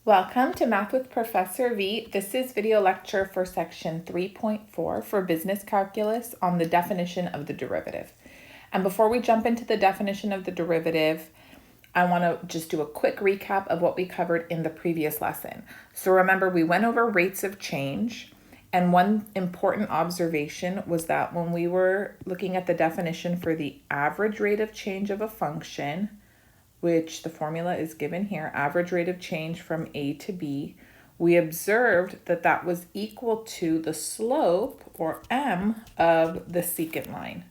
Welcome to Math with Professor V. This is video lecture for section 3.4 for business calculus on the definition of the derivative. And before we jump into the definition of the derivative, I want to just do a quick recap of what we covered in the previous lesson. So remember, we went over rates of change, and one important observation was that when we were looking at the definition for the average rate of change of a function, which the formula is given here, average rate of change from A to B, we observed that that was equal to the slope, or m, of the secant line.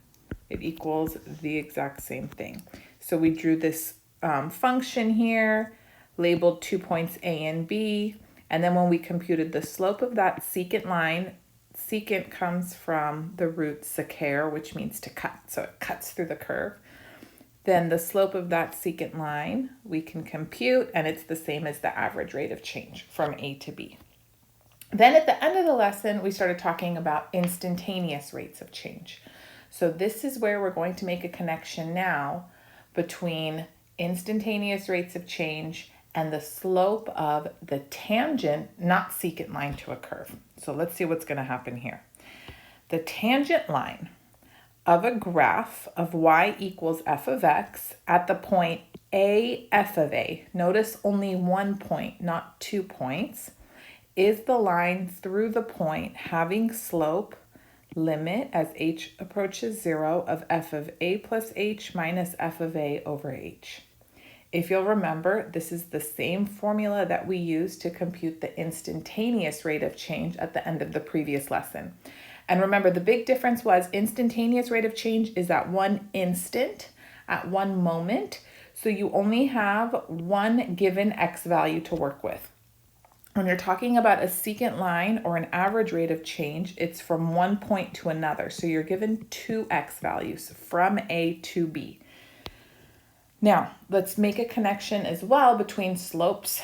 It equals the exact same thing. So we drew this function here, labeled 2 points A and B, and then when we computed the slope of that secant line, secant comes from the root secare, which means to cut, so it cuts through the curve. Then the slope of that secant line we can compute, and it's the same as the average rate of change from A to B. Then at the end of the lesson, we started talking about instantaneous rates of change. So this is where we're going to make a connection now between instantaneous rates of change and the slope of the tangent, not secant line, to a curve. So let's see what's going to happen here. The tangent line of a graph of y equals f of x at the point a f of a, notice only 1 point, not 2 points, is the line through the point having slope limit as h approaches 0 of f of a plus h minus f of a over h. If you'll remember, this is the same formula that we used to compute the instantaneous rate of change at the end of the previous lesson. And remember, the big difference was instantaneous rate of change is at one instant, at one moment. So you only have one given x value to work with. When you're talking about a secant line or an average rate of change, it's from one point to another. So you're given two x values from A to B. Now, let's make a connection as well between slopes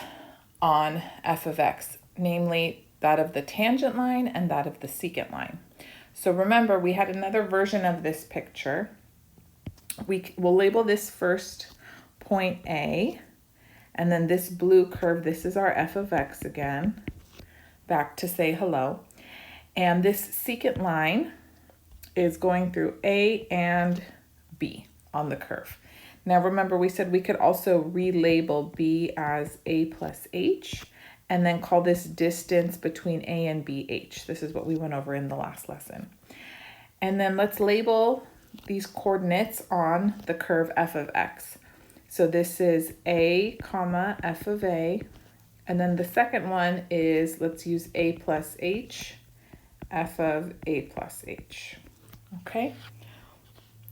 on f of x, namely that of the tangent line and that of the secant line. So remember, we had another version of this picture. We'll label this first point A, and then this blue curve, this is our f of x again, back to say hello. And this secant line is going through A and B on the curve. Now remember, we said we could also relabel B as A plus H, and then call this distance between A and B H. This is what we went over in the last lesson. And then let's label these coordinates on the curve f of x. So this is A comma f of A, and then the second one is, let's use A plus H, f of A plus H. Okay,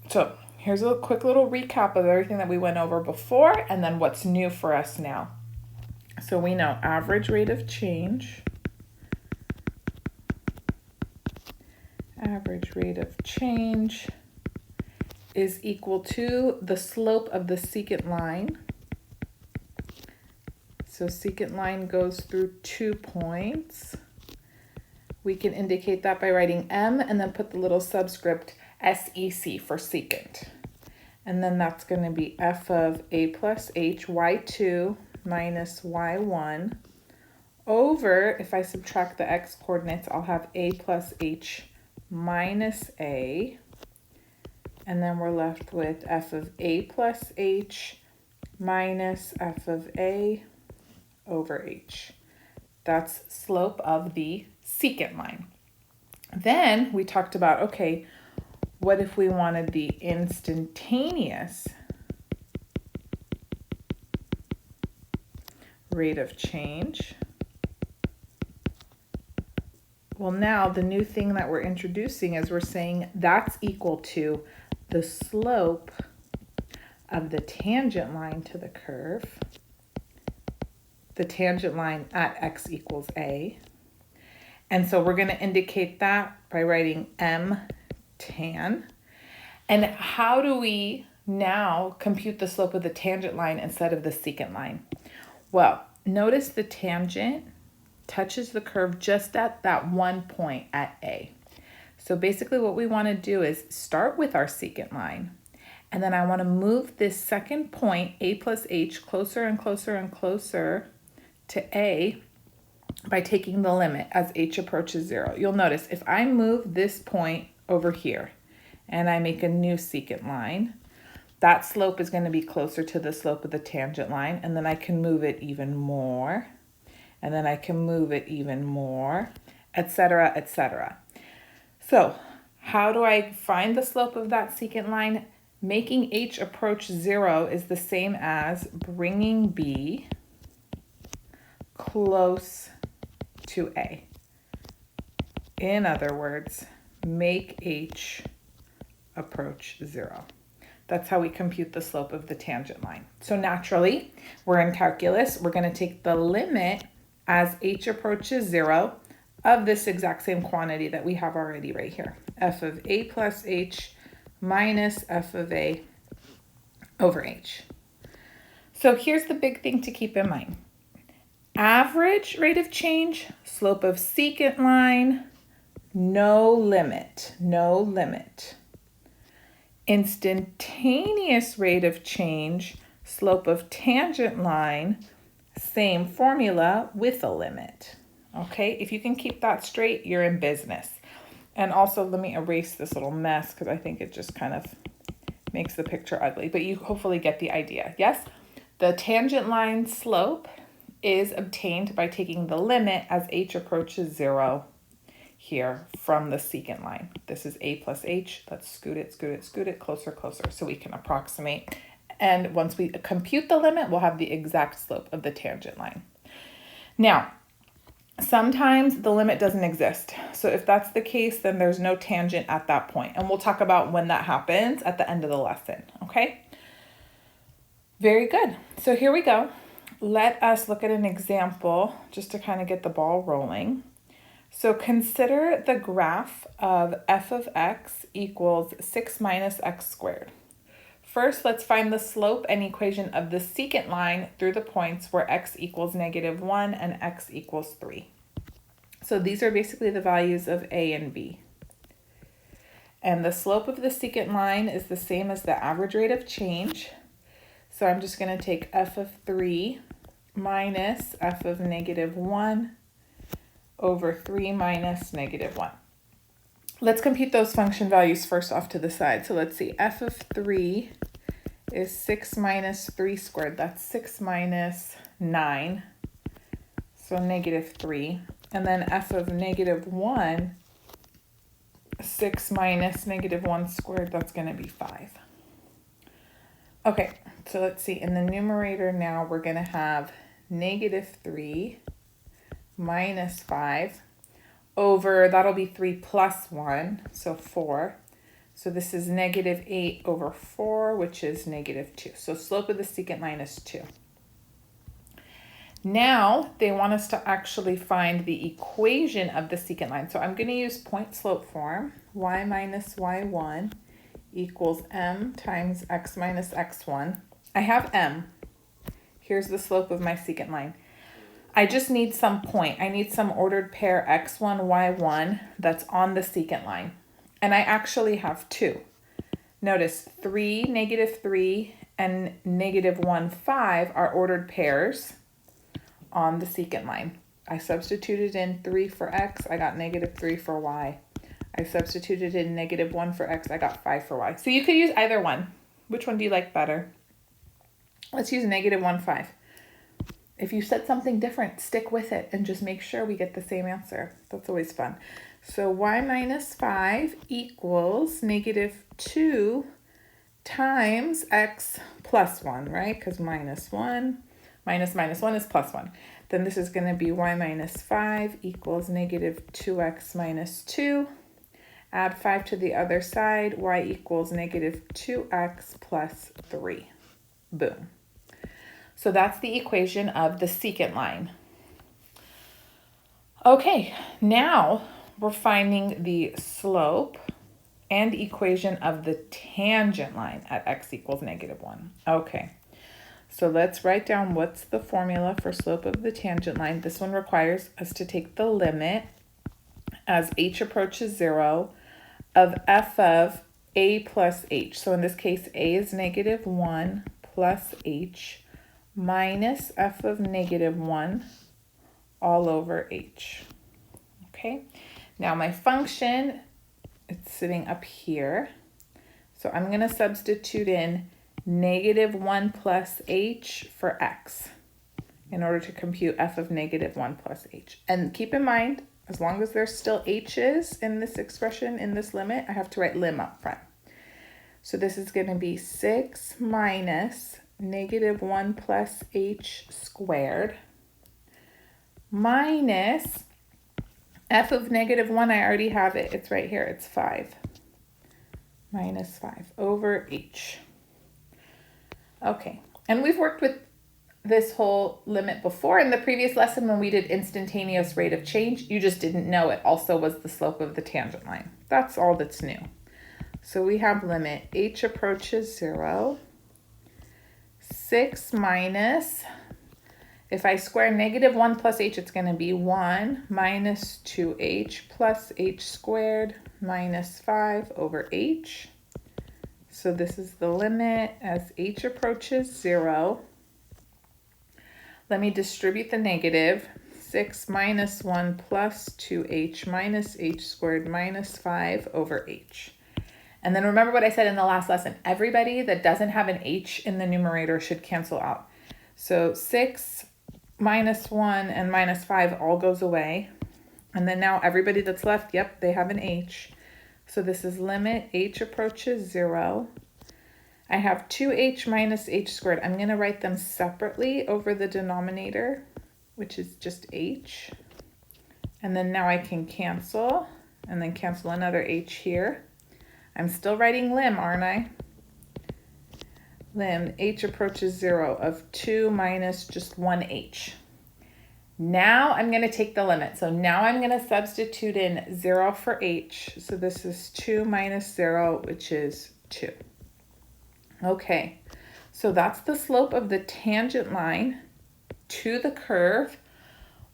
so here's a quick little recap of everything that we went over before and then what's new for us now. So we know average rate of change, is equal to the slope of the secant line. So secant line goes through 2 points. We can indicate that by writing m and then put the little subscript SEC for secant. And then that's going to be f of A plus H, y2 minus y1 over, if I subtract the x coordinates, I'll have A plus H minus A, and then we're left with f of A plus H minus f of A over H. That's slope of the secant line. Then we talked about, okay, what if we wanted the instantaneous rate of change? Well, now the new thing that we're introducing is we're saying that's equal to the slope of the tangent line to the curve, the tangent line at x equals A. And so we're going to indicate that by writing m tan. And how do we now compute the slope of the tangent line instead of the secant line? Well, notice the tangent touches the curve just at that 1 point at A. So basically what we want to do is start with our secant line, and then I want to move this second point, A plus H, closer and closer and closer to a by taking the limit as h approaches 0. You'll notice if I move this point over here and I make a new secant line, that slope is going to be closer to the slope of the tangent line, and then I can move it even more, and then I can move it even more, etc., etc. So how do I find the slope of that secant line? Making h approach 0 is the same as bringing b close to a. In other words, make h approach 0. That's how we compute the slope of the tangent line. So naturally, we're in calculus, we're going to take the limit as h approaches 0 of this exact same quantity that we have already right here. F of a plus h minus f of a over h. So here's the big thing to keep in mind. Average rate of change, slope of secant line, no limit, no limit. Instantaneous rate of change, slope of tangent line, same formula with a limit. Okay, if you can keep that straight, you're in business. And also let me erase this little mess because I think it just kind of makes the picture ugly, but you hopefully get the idea. Yes, the tangent line slope is obtained by taking the limit as h approaches 0 here from the secant line. This is a plus h. Let's scoot it, scoot it, scoot it closer, closer so we can approximate. And once we compute the limit, we'll have the exact slope of the tangent line. Now, sometimes the limit doesn't exist. So if that's the case, then there's no tangent at that point. And we'll talk about when that happens at the end of the lesson, okay? Very good. So here we go. Let us look at an example just to kind of get the ball rolling. So consider the graph of f of x equals 6 minus x squared. First, let's find the slope and equation of the secant line through the points where x equals -1 and x equals 3. So these are basically the values of a and b. And the slope of the secant line is the same as the average rate of change. So I'm just going to take f of 3 minus f of -1 over 3 minus -1. Let's compute those function values first off to the side. So let's see, f of 3 is 6 minus 3 squared. That's 6 minus 9, so -3. And then f of -1, 6 minus -1 squared, that's going to be 5. Okay, so let's see, in the numerator now we're going to have -3 minus 5 over, that'll be 3 plus 1, so 4. So this is -8 over 4, which is -2. So slope of the secant line is 2. Now they want us to actually find the equation of the secant line. So I'm going to use point slope form. Y minus y1 equals m times x minus x1. I have m. Here's the slope of my secant line. I just need some point. I need some ordered pair x1, y1 that's on the secant line. And I actually have 2. Notice 3, -3, and -1, 5 are ordered pairs on the secant line. I substituted in 3 for x, I got -3 for y. I substituted in -1 for x, I got 5 for y. So you could use either one. Which one do you like better? Let's use -1, 5. If you said something different, stick with it and just make sure we get the same answer. That's always fun. So y minus 5 equals -2 times x plus 1, right? Because -1 minus -1 is plus 1. Then this is going to be y minus 5 equals -2x minus 2. Add 5 to the other side, y equals -2x plus 3. Boom. So that's the equation of the secant line. Okay, now we're finding the slope and equation of the tangent line at x equals -1. Okay, so let's write down what's the formula for slope of the tangent line. This one requires us to take the limit as h approaches 0 of f of a plus h. So in this case, a is -1 plus h minus f of negative 1 all over h. Okay, now my function, it's sitting up here. So I'm going to substitute in negative 1 plus h for x in order to compute f of negative 1 plus h. And keep in mind, as long as there's still h's in this expression, in this limit, I have to write lim up front. So this is going to be 6 minus negative 1 plus h squared minus f of negative 1, I already have it. It's right here. It's 5. Minus 5 over h. Okay, and we've worked with this whole limit before in the previous lesson when we did instantaneous rate of change. You just didn't know it also was the slope of the tangent line. That's all that's new. So we have limit h approaches 0, 6 minus, if I square negative 1 plus h, it's going to be 1 minus 2h plus h squared minus 5 over h. So this is the limit as h approaches 0. Let me distribute the negative. 6 minus 1 plus 2h minus h squared minus 5 over h. And then remember what I said in the last lesson. Everybody that doesn't have an h in the numerator should cancel out. So 6 minus 1 and minus 5 all goes away. And then now everybody that's left, yep, they have an h. So this is limit h approaches 0. I have 2h minus h squared. I'm going to write them separately over the denominator, which is just h. And then now I can cancel, and then cancel another h here. I'm still writing lim, aren't I? Lim h approaches 0 of 2 minus just 1h. Now I'm going to take the limit. So now I'm going to substitute in 0 for h. So this is 2 minus 0, which is 2. Okay, so that's the slope of the tangent line to the curve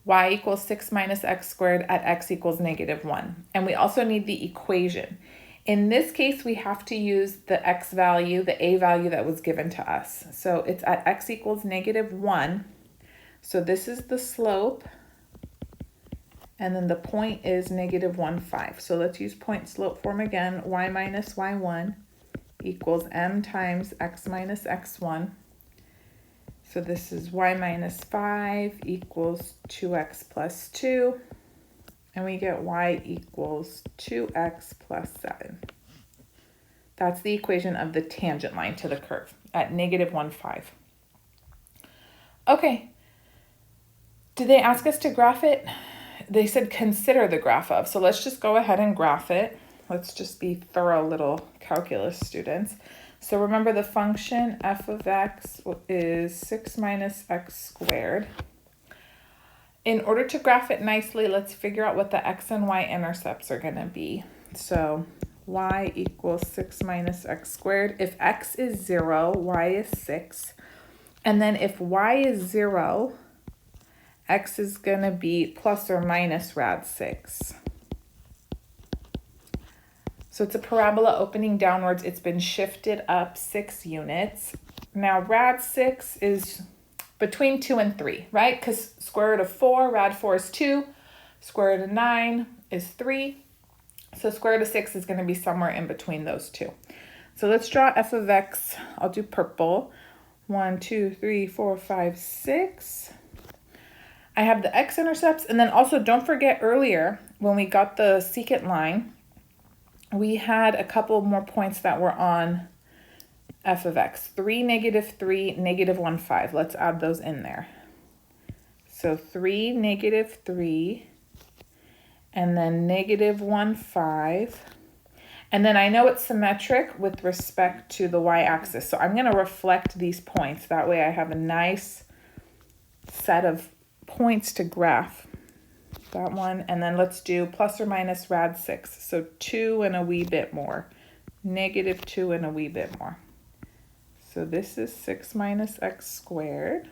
y equals 6 minus x squared at x equals negative 1. And we also need the equation. In this case, we have to use the x value, the a value that was given to us. So it's at x equals negative 1. So this is the slope, and then the point is negative 1, 5. So let's use point slope form again. Y minus y1 equals m times x minus x1. So this is y minus 5 equals 2x plus 2. And we get y equals 2x plus 7. That's the equation of the tangent line to the curve at negative 1, 5. Okay. Did they ask us to graph it? They said consider the graph of. So let's just go ahead and graph it. Let's just be thorough little calculus students. So remember the function f of x is 6 minus x squared. In order to graph it nicely, let's figure out what the x and y intercepts are going to be. So y equals 6 minus x squared. If x is 0, y is 6. And then if y is 0, x is going to be plus or minus rad 6. So it's a parabola opening downwards. It's been shifted up 6 units. Now rad 6 is between 2 and 3, right? Because square root of 4, rad 4 is 2. Square root of 9 is 3. So square root of 6 is going to be somewhere in between those two. So let's draw f of x. I'll do purple. 1, 2, 3, 4, 5, 6. I have the x-intercepts. And then also don't forget earlier when we got the secant line, we had a couple more points that were on f of x. 3, negative 3, negative 1, 5. Let's add those in there. So 3, negative 3, and then negative 1, 5. And then I know it's symmetric with respect to the y-axis. So I'm going to reflect these points. That way I have a nice set of points to graph. That one. And then let's do plus or minus rad 6. So 2 and a wee bit more. Negative 2 and a wee bit more. So this is 6 minus x squared.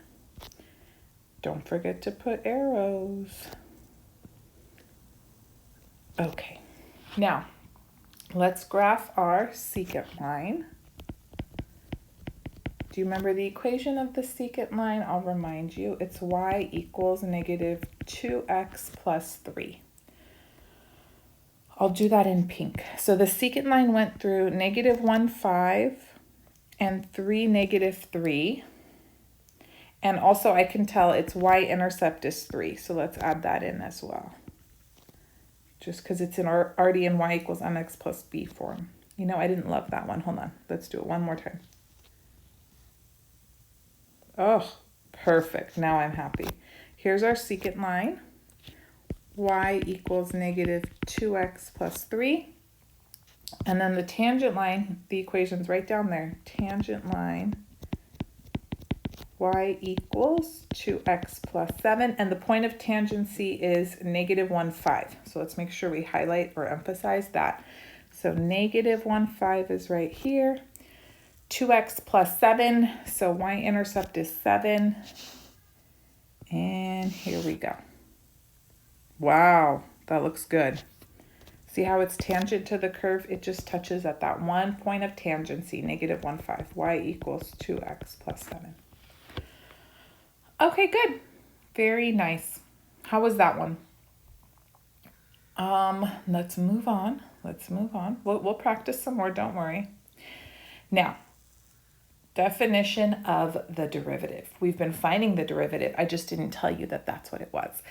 Don't forget to put arrows. Okay, now let's graph our secant line. Do you remember the equation of the secant line? I'll remind you. It's y equals negative 2x plus 3. I'll do that in pink. So the secant line went through negative 1, 5, and 3, negative 3. And also I can tell its y-intercept is 3. So let's add that in as well. Just because it's already in y equals mx plus b form. You know, I didn't love that one. Hold on. Let's do it one more time. Oh, perfect. Now I'm happy. Here's our secant line. Y equals negative 2x plus 3. And then the tangent line, the equation's right down there. Tangent line, y equals 2x plus 7. And the point of tangency is negative 1, 5. So let's make sure we highlight or emphasize that. So negative 1, 5 is right here. 2x plus 7, so y-intercept is 7. And here we go. Wow, that looks good. See how it's tangent to the curve? It just touches at that one point of tangency, negative 1, 5. Y equals 2x plus 7. Okay, good. Very nice. How was that one? Let's move on. We'll practice some more, don't worry. Now, definition of the derivative. We've been finding the derivative. I just didn't tell you that that's what it was.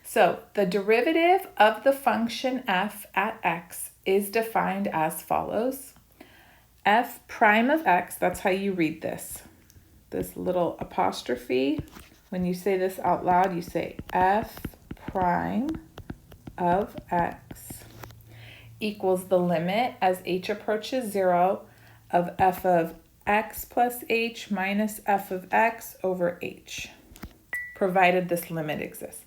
So the derivative of the function f at x is defined as follows. F prime of x, that's how you read this. This little apostrophe. When you say this out loud, you say f prime of x equals the limit as h approaches 0 of f of x plus h minus f of x over h, provided this limit exists.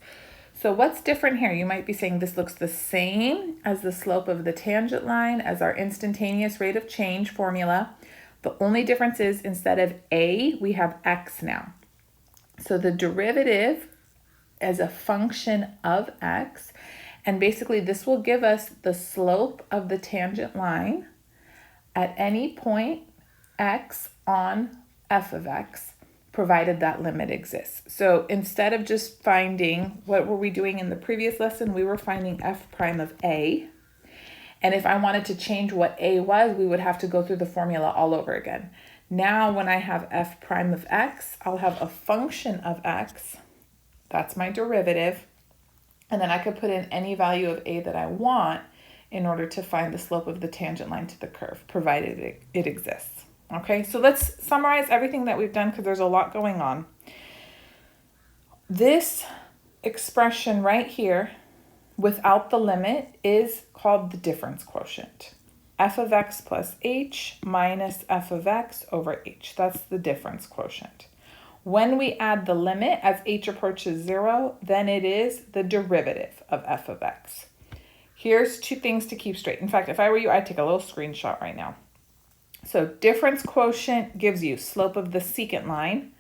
So what's different here? You might be saying this looks the same as the slope of the tangent line as our instantaneous rate of change formula. The only difference is instead of a, we have x now. So the derivative as a function of x, and basically this will give us the slope of the tangent line at any point x on f of x, provided that limit exists. So instead of just finding, what were we doing in the previous lesson? We were finding f prime of a. And if I wanted to change what a was, we would have to go through the formula all over again. Now when I have f prime of x, I'll have a function of x. That's my derivative. And then I could put in any value of a that I want in order to find the slope of the tangent line to the curve, provided it exists. Okay, so let's summarize everything that we've done because there's a lot going on. This expression right here without the limit is called the difference quotient. F of x plus h minus f of x over h. That's the difference quotient. When we add the limit as h approaches 0, then it is the derivative of f of x. Here's two things to keep straight. In fact, if I were you, I'd take a little screenshot right now. So difference quotient gives you slope of the secant line,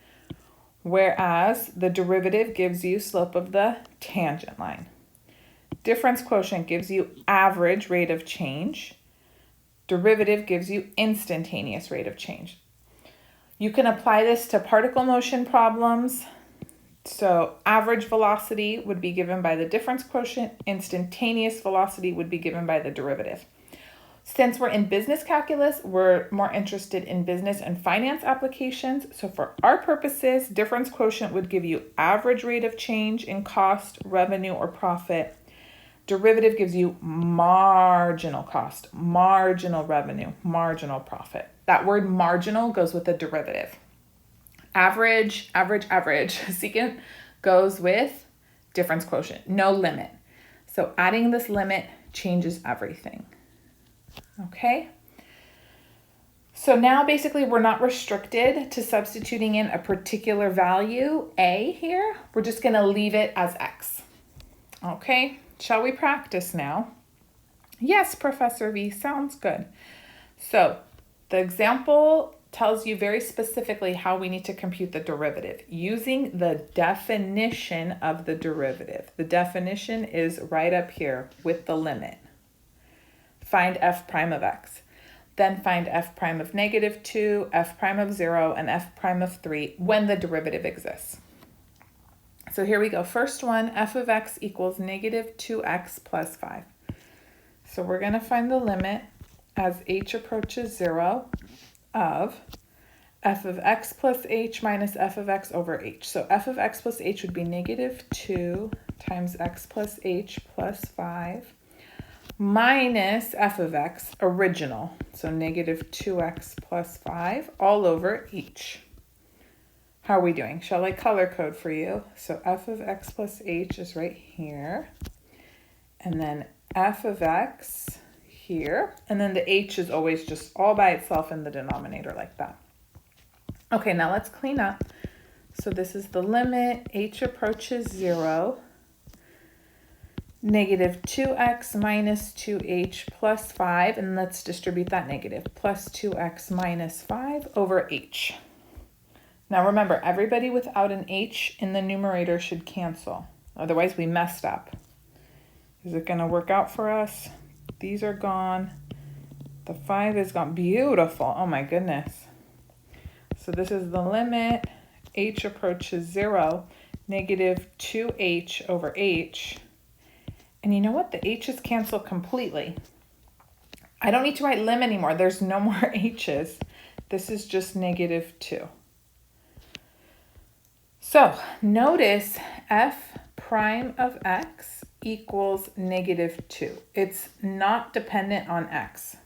whereas the derivative gives you slope of the tangent line. Difference quotient gives you average rate of change. Derivative gives you instantaneous rate of change. You can apply this to particle motion problems. So average velocity would be given by the difference quotient. Instantaneous velocity would be given by the derivative. Since we're in business calculus, we're more interested in business and finance applications. So for our purposes, difference quotient would give you average rate of change in cost, revenue, or profit. Derivative gives you marginal cost, marginal revenue, marginal profit. That word marginal goes with the derivative. Average, average, average. Secant goes with difference quotient, no limit. So adding this limit changes everything. Okay? So now basically we're not restricted to substituting in a particular value, a here. We're just going to leave it as x. Okay? Shall we practice now? Yes, Professor V, sounds good. So the example tells you very specifically how we need to compute the derivative using the definition of the derivative. The definition is right up here with the limit. Find f prime of x. then find f prime of negative 2, f prime of 0, and f prime of 3 when the derivative exists. So here we go. First one, f of x equals negative 2x plus 5. So we're going to find the limit as h approaches 0 of f of x plus h minus f of x over h. So f of x plus h would be negative 2 times x plus h plus 5 minus f of x, original, so negative 2x plus 5 all over h. How are we doing? Shall I color code for you? So f of x plus h is right here, and then f of x here, and then the h is always just all by itself in the denominator like that. Okay, now let's clean up. So this is the limit, h approaches 0, negative 2x minus 2h plus 5, and let's distribute that negative, plus 2x minus 5 over h. Now remember, everybody without an h in the numerator should cancel. Otherwise we messed up. Is it going to work out for us? These are gone. The 5 is gone. Beautiful. Oh my goodness. So this is the limit, h approaches 0, negative 2h over h. And you know what? The h's cancel completely. I don't need to write lim anymore. There's no more h's. This is just negative 2. So notice f prime of x equals negative 2. It's not dependent on x.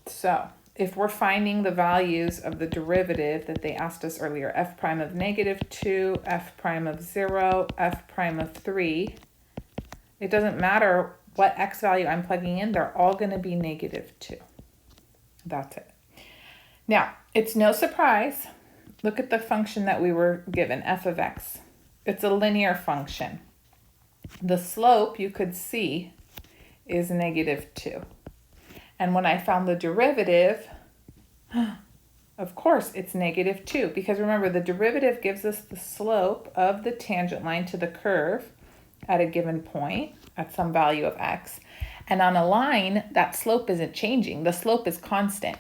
So if we're finding the values of the derivative that they asked us earlier, f prime of negative 2, f prime of 0, f prime of 3, it doesn't matter what x value I'm plugging in, they're all going to be negative 2. That's it. Now, it's no surprise. Look at the function that we were given, f of x. It's a linear function. The slope, you could see, is negative 2. And when I found the derivative, of course, it's negative 2. Because remember, the derivative gives us the slope of the tangent line to the curve at a given point at some value of x. And on a line, that slope isn't changing. The slope is constant.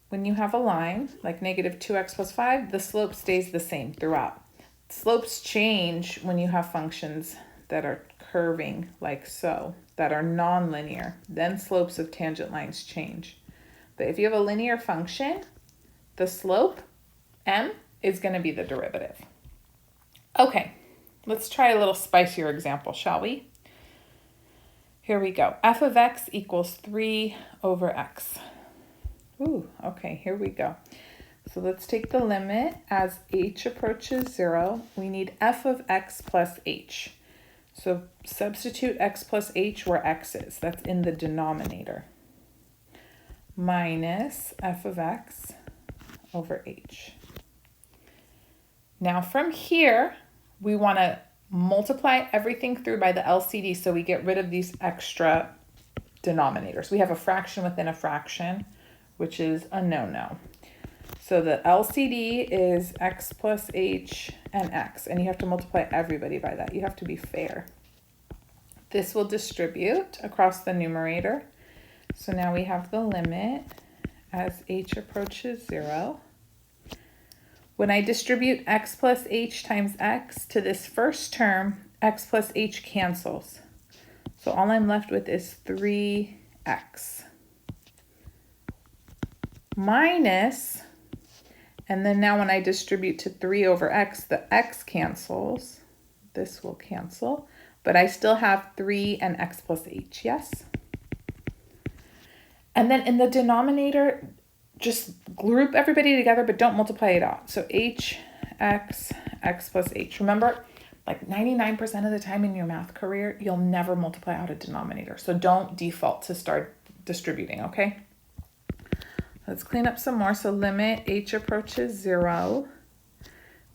When you have a line like negative 2x plus 5, the slope stays the same throughout. Slopes change when you have functions that are curving like so, that are nonlinear. Then slopes of tangent lines change. But if you have a linear function, the slope, m, is going to be the derivative. Okay, let's try a little spicier example, shall we? Here we go. F of x equals 3 over x. Ooh, okay, here we go. So let's take the limit as h approaches 0. We need f of x plus h. So substitute x plus h where x is. That's in the denominator. Minus f of x over h. Now from here, we want to multiply everything through by the LCD so we get rid of these extra denominators. We have a fraction within a fraction, which is a no-no. So the LCD is x plus h and x, and you have to multiply everybody by that. You have to be fair. This will distribute across the numerator. So now we have the limit as h approaches 0. When I distribute x plus h times x to this first term, x plus h cancels. So all I'm left with is 3x. Minus, and then now when I distribute to 3 over x, the x cancels. This will cancel, but I still have 3 and x plus h, yes? And then in the denominator, just group everybody together, but don't multiply it out. So h, x plus h. Remember, like 99% of the time in your math career, you'll never multiply out a denominator. So don't default to start distributing, okay? Let's clean up some more. So limit h approaches 0.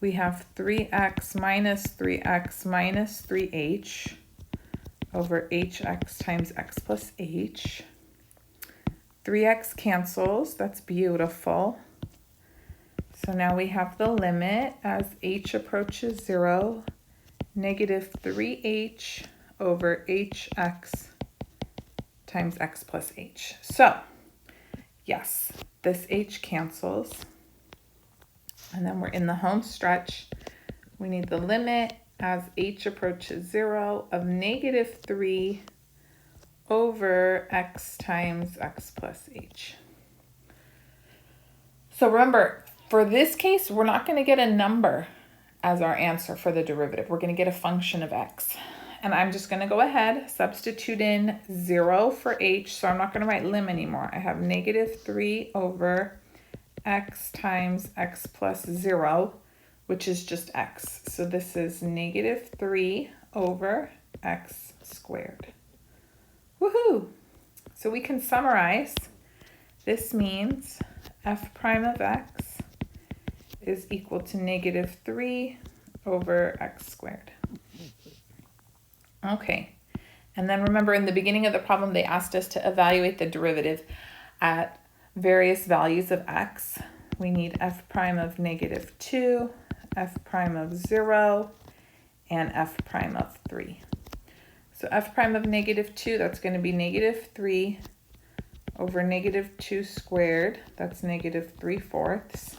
We have 3x minus 3x minus 3h over hx times x plus h. 3x cancels. That's beautiful. So now we have the limit as h approaches 0, negative 3h over hx times x plus h. So yes, this h cancels. And then we're in the home stretch. We need the limit as h approaches 0 of -3 over x times x plus h. So remember, for this case, we're not going to get a number as our answer for the derivative. We're going to get a function of x. And I'm just going to go ahead, substitute in 0 for h. So I'm not going to write lim anymore. I have -3 over x times x plus 0, which is just x. So this is -3 over x squared. Woohoo! So we can summarize. This means f prime of x is equal to -3 over x squared. Okay, and then remember in the beginning of the problem they asked us to evaluate the derivative at various values of x. We need f prime of -2, f prime of 0, and f prime of 3. So f prime of -2, that's going to be -3 over -2 squared, that's -3/4.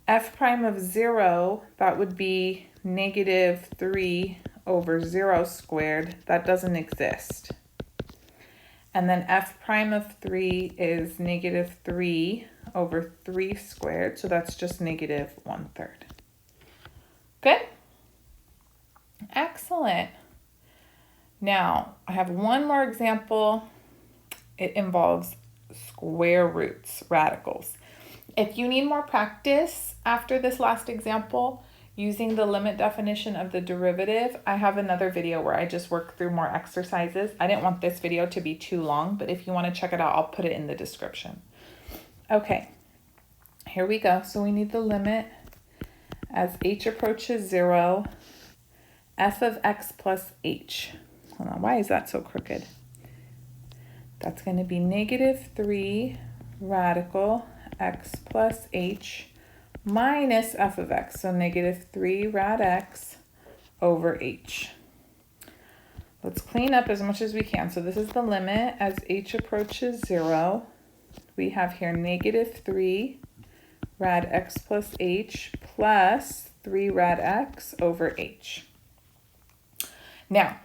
F prime of 0, that would be -3 over 0 squared, that doesn't exist. And then f prime of 3 is -3 over 3 squared, so that's just -1/3. Good? Excellent. Now, I have one more example. It involves square roots, radicals. If you need more practice after this last example, using the limit definition of the derivative, I have another video where I just work through more exercises. I didn't want this video to be too long, but if you want to check it out, I'll put it in the description. Okay, here we go. So we need the limit as h approaches 0, f of x plus h. Hold on, why is that so crooked? That's going to be -3 radical x plus h minus f of x, so -3 rad x over h. Let's clean up as much as we can. So this is the limit as h approaches 0. We have here -3 rad x plus h plus 3 rad x over h. Now,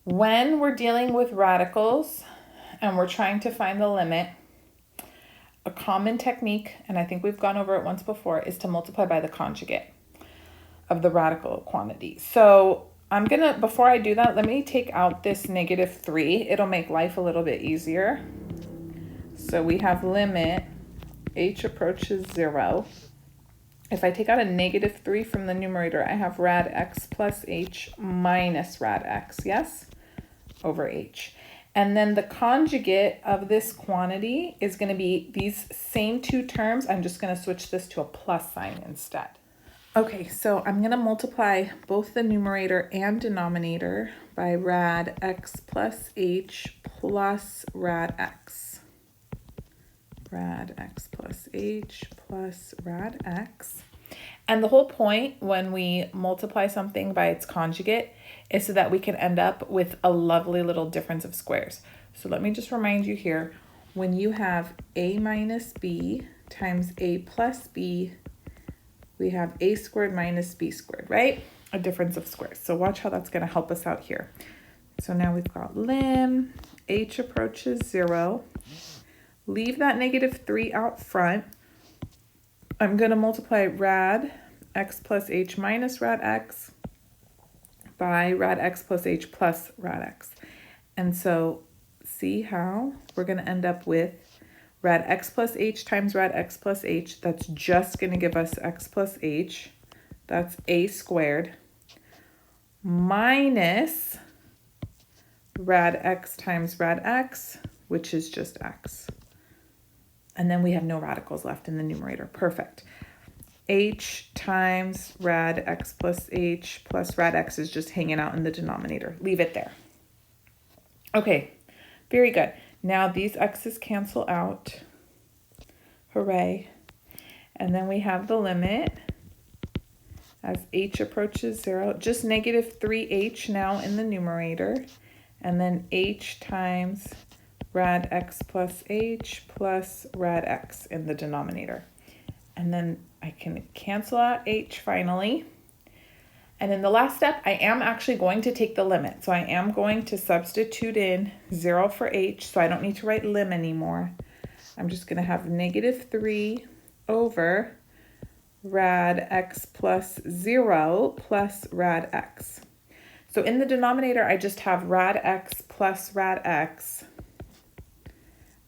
when we're dealing with radicals and we're trying to find the limit, a common technique, and I think we've gone over it once before, is to multiply by the conjugate of the radical quantity. So I'm gonna, before I do that, let me take out this -3. It'll make life a little bit easier. So we have limit h approaches 0. If I take out a -3 from the numerator, I have rad x plus h minus rad x, yes, over h. And then the conjugate of this quantity is going to be these same two terms. I'm just going to switch this to a plus sign instead. Okay, so I'm going to multiply both the numerator and denominator by rad x plus h plus rad x. Rad x plus h plus rad x. And the whole point when we multiply something by its conjugate is so that we can end up with a lovely little difference of squares. So let me just remind you here, when you have a minus b times a plus b, we have a squared minus b squared, right? A difference of squares. So watch how that's going to help us out here. So now we've got lim, h approaches 0. Leave that -3 out front. I'm going to multiply rad x plus h minus rad x by rad x plus h plus rad x. And so see how we're going to end up with rad x plus h times rad x plus h. That's just going to give us x plus h. That's a squared minus rad x times rad x, which is just x. And then we have no radicals left in the numerator. Perfect. H times rad x plus h plus rad x is just hanging out in the denominator. Leave it there. Okay, very good. Now these x's cancel out. Hooray. And then we have the limit as h approaches 0. Just -3h now in the numerator. And then h times rad x plus h plus rad x in the denominator. And then I can cancel out h finally. And in the last step, I am actually going to take the limit. So I am going to substitute in 0 for h, so I don't need to write lim anymore. I'm just going to have -3 over rad x plus 0 plus rad x. So in the denominator, I just have rad x plus rad x.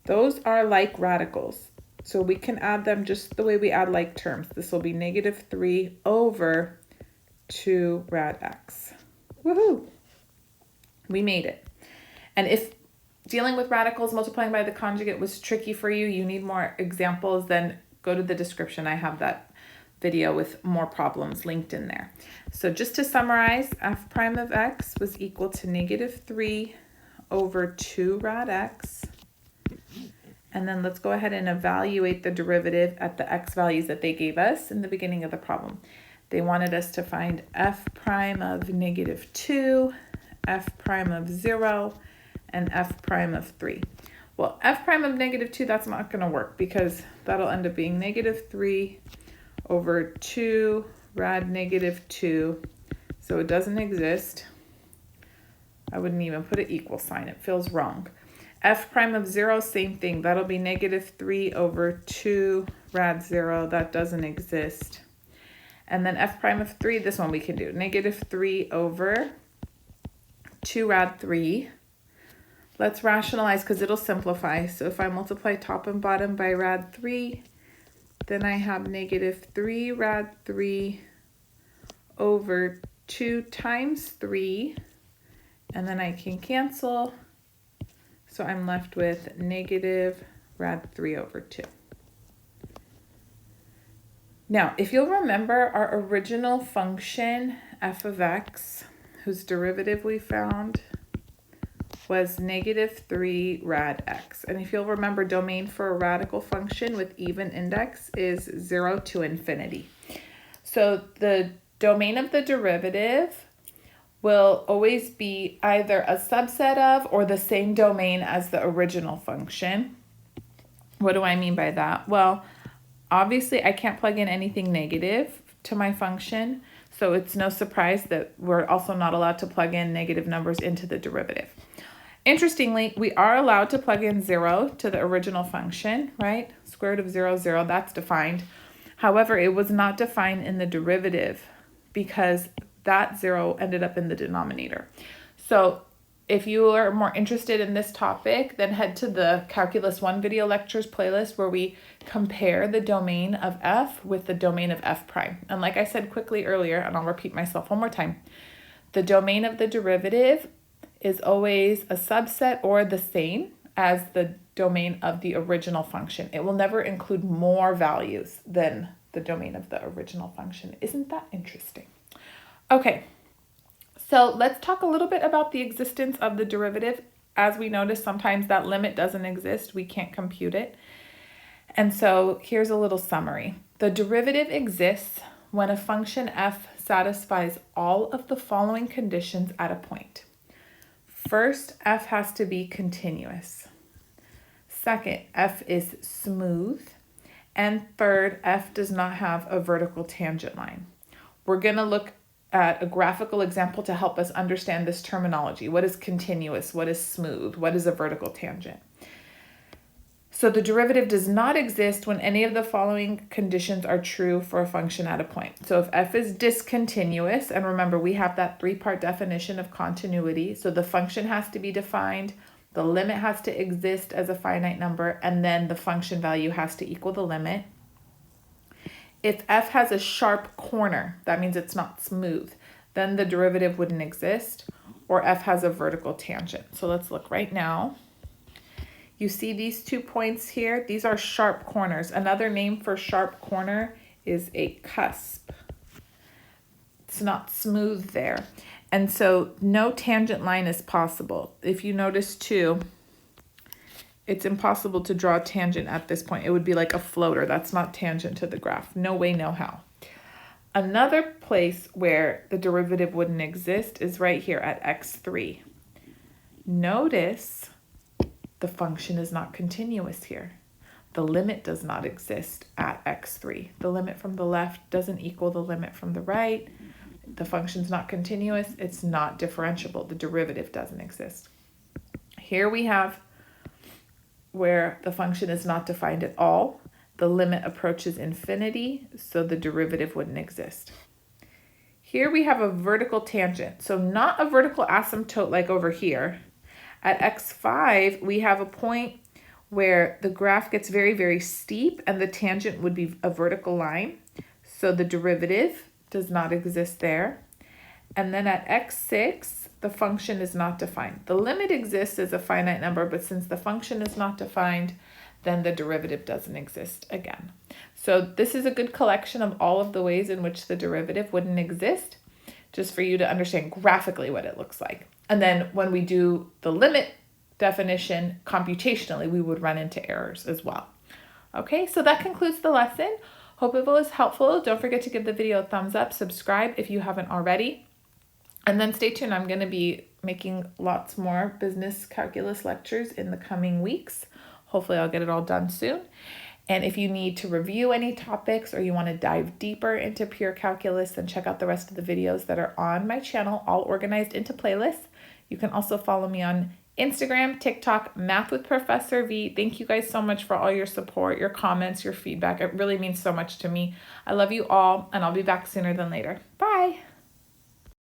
Those are like radicals. So we can add them just the way we add like terms. This will be -3 over 2 rad x. Woohoo! We made it. And if dealing with radicals multiplying by the conjugate was tricky for you, you need more examples, then go to the description. I have that video with more problems linked in there. So just to summarize, f prime of x was equal to -3 over 2 rad x. And then let's go ahead and evaluate the derivative at the x values that they gave us in the beginning of the problem. They wanted us to find f prime of -2, f prime of 0, and f prime of 3. Well, f prime of -2, that's not going to work because that'll end up being -3 over 2 rad -2. So it doesn't exist. I wouldn't even put an equal sign. It feels wrong. F prime of 0, same thing. That'll be -3 over 2 rad 0. That doesn't exist. And then f prime of 3, this one we can do. -3 over 2 rad 3. Let's rationalize because it'll simplify. So if I multiply top and bottom by rad 3, then I have -3 rad 3 over 2 times 3. And then I can cancel. So I'm left with negative rad 3 over 2. Now, if you'll remember our original function, f of x, whose derivative we found was -3 rad x. And if you'll remember, domain for a radical function with even index is 0 to infinity. So the domain of the derivative will always be either a subset of or the same domain as the original function. What do I mean by that? Well, obviously I can't plug in anything negative to my function, so it's no surprise that we're also not allowed to plug in negative numbers into the derivative. Interestingly, we are allowed to plug in 0 to the original function, right? Square root of 0, 0, that's defined. However, it was not defined in the derivative because that 0 ended up in the denominator. So if you are more interested in this topic, then head to the Calculus 1 video lectures playlist where we compare the domain of f with the domain of f prime. And like I said quickly earlier, and I'll repeat myself one more time, the domain of the derivative is always a subset or the same as the domain of the original function. It will never include more values than the domain of the original function. Isn't that interesting? Okay, so let's talk a little bit about the existence of the derivative. As we notice, sometimes that limit doesn't exist. We can't compute it. And so here's a little summary. The derivative exists when a function f satisfies all of the following conditions at a point. First, f has to be continuous. Second, f is smooth. And third, f does not have a vertical tangent line. We're going to look at a graphical example to help us understand this terminology. What is continuous? What is smooth? What is a vertical tangent? So the derivative does not exist when any of the following conditions are true for a function at a point. So if f is discontinuous, and remember we have that 3-part definition of continuity, so the function has to be defined, the limit has to exist as a finite number, and then the function value has to equal the limit. If f has a sharp corner, that means it's not smooth, then the derivative wouldn't exist, or f has a vertical tangent. So let's look right now. You see these 2 points here? These are sharp corners. Another name for sharp corner is a cusp. It's not smooth there. And so no tangent line is possible. If you notice too, it's impossible to draw a tangent at this point. It would be like a floater. That's not tangent to the graph. No way, no how. Another place where the derivative wouldn't exist is right here at x3. Notice the function is not continuous here. The limit does not exist at x3. The limit from the left doesn't equal the limit from the right. The function's not continuous. It's not differentiable. The derivative doesn't exist. Here we have where the function is not defined at all. The limit approaches infinity, so the derivative wouldn't exist. Here we have a vertical tangent, so not a vertical asymptote like over here. At x5, we have a point where the graph gets very, very steep and the tangent would be a vertical line. So the derivative does not exist there. And then at x6, the function is not defined. The limit exists as a finite number, but since the function is not defined, then the derivative doesn't exist again. So this is a good collection of all of the ways in which the derivative wouldn't exist, just for you to understand graphically what it looks like. And then when we do the limit definition computationally, we would run into errors as well. Okay, so that concludes the lesson. Hope it was helpful. Don't forget to give the video a thumbs up, subscribe if you haven't already, and then stay tuned. I'm going to be making lots more business calculus lectures in the coming weeks. Hopefully I'll get it all done soon. And if you need to review any topics or you want to dive deeper into pure calculus, then check out the rest of the videos that are on my channel, all organized into playlists. You can also follow me on Instagram, TikTok, Math with Professor V. Thank you guys so much for all your support, your comments, your feedback. It really means so much to me. I love you all, and I'll be back sooner than later. Bye.